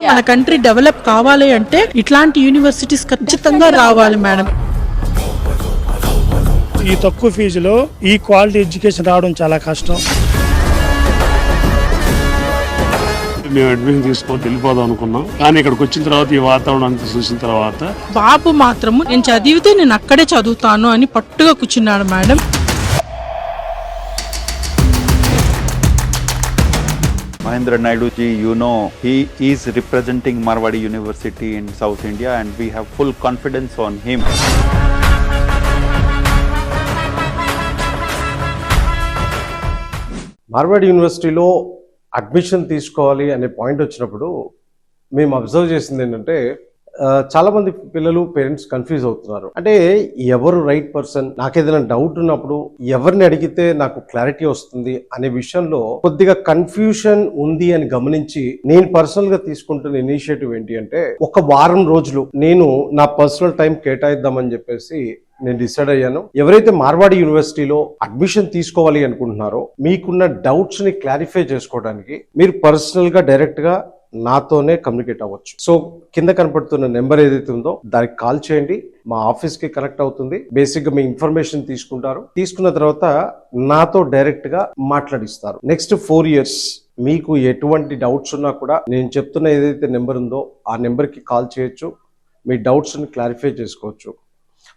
మన country develop కావాలి అంటే ఇట్లాంటి యూనివర్సిటీస్ ఖచ్చితంగా రావాలి మేడం. ఈ తక్కువ ఫీజులో ఈ క్వాలిటీ ఎడ్యుకేషన్ రావడం చాలా కష్టం. మేము అడ్మిషన్ తీసుకొని వెళ్ళిపోదాం అనుకున్నాం, కానీ ఇక్కడికి వచ్చిన తర్వాత ఈ వాతావరణం అంతా చూసిన తర్వాత బాబు మాత్రము నేను చదివితే నేను అక్కడే చదువుతాను అని పట్టుగా కూర్చున్నాడు madam. Mahendra Naidu ji, you know, he is representing Marwadi University in South India and we have full confidence on him. Marwadi యూనివర్సిటీలో అడ్మిషన్ తీసుకోవాలి అనే పాయింట్ వచ్చినప్పుడు మేము అబ్జర్వ్ చేసింది ఏంటంటే చాలా మంది పిల్లలు పేరెంట్స్ కన్ఫ్యూజ్ అవుతున్నారు. అంటే ఎవరు రైట్ పర్సన్, నాకేదైనా డౌట్ ఉన్నప్పుడు ఎవరిని అడిగితే నాకు క్లారిటీ వస్తుంది అనే విషయంలో కొద్దిగా కన్ఫ్యూషన్ ఉంది అని గమనించి నేను పర్సనల్ గా తీసుకుంటున్న ఇనిషియేటివ్ ఏంటి అంటే, ఒక వారం రోజులు నేను నా పర్సనల్ టైం కేటాయిద్దామని చెప్పేసి నేను డిసైడ్ అయ్యాను. ఎవరైతే మార్వాడి యూనివర్సిటీలో అడ్మిషన్ తీసుకోవాలి అనుకుంటున్నారో మీకున్న డౌట్స్ ని క్లారిఫై చేసుకోవడానికి మీరు పర్సనల్ గా డైరెక్ట్ గా నాతోనే కమ్యూనికేట్ అవ్వచ్చు. సో కింద కనపడుతున్న నెంబర్ ఏదైతే ఉందో దానికి కాల్ చేయండి, మా ఆఫీస్ కి కనెక్ట్ అవుతుంది. బేసిక్ గా మీ ఇన్ఫర్మేషన్ తీసుకుంటారు, తీసుకున్న తర్వాత నాతో డైరెక్ట్ గా మాట్లాడిస్తారు. నెక్స్ట్ 4 years మీకు ఎటువంటి డౌట్స్ ఉన్నా కూడా నేను చెప్తున్న ఏదైతే నెంబర్ ఉందో ఆ నెంబర్ కి కాల్ చేయొచ్చు, మీ డౌట్స్ ని క్లారిఫై చేసుకోవచ్చు.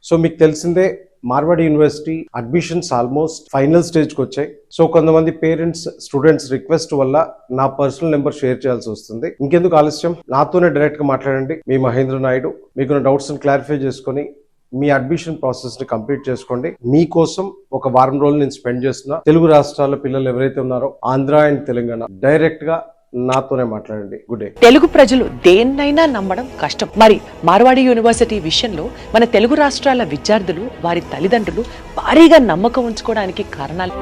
సో మీకు తెలిసిందే Marwadi university admissions almost final స్టేజ్కి వచ్చాయి. సో కొంతమంది పేరెంట్స్ స్టూడెంట్స్ రిక్వెస్ట్ వల్ల నా పర్సనల్ నెంబర్ షేర్ చేయాల్సి వస్తుంది. ఇంకెందుకు ఆలస్యం, నాతోనే డైరెక్ట్ గా మాట్లాడండి. మీ మహేంద్ర నాయుడు, మీకున్న డౌట్స్ ని క్లారిఫై చేసుకొని మీ అడ్మిషన్ ప్రాసెస్ ని కంప్లీట్ చేసుకోండి. మీకోసం ఒక వారం రోజులు నేను స్పెండ్ చేస్తున్నా. తెలుగు రాష్ట్రాల పిల్లలు ఎవరైతే ఉన్నారో ఆంధ్ర అండ్ తెలంగాణ డైరెక్ట్ గా నాతోనే మాట్లాడండి. Good day. తెలుగు ప్రజలు దేన్నైనా నమ్మడం కష్టం. మరి మార్వాడి యూనివర్సిటీ విషయంలో మన తెలుగు రాష్ట్రాల విద్యార్థులు వారి తల్లిదండ్రులు భారీగా నమ్మకం ఉంచుకోవడానికి కారణాలు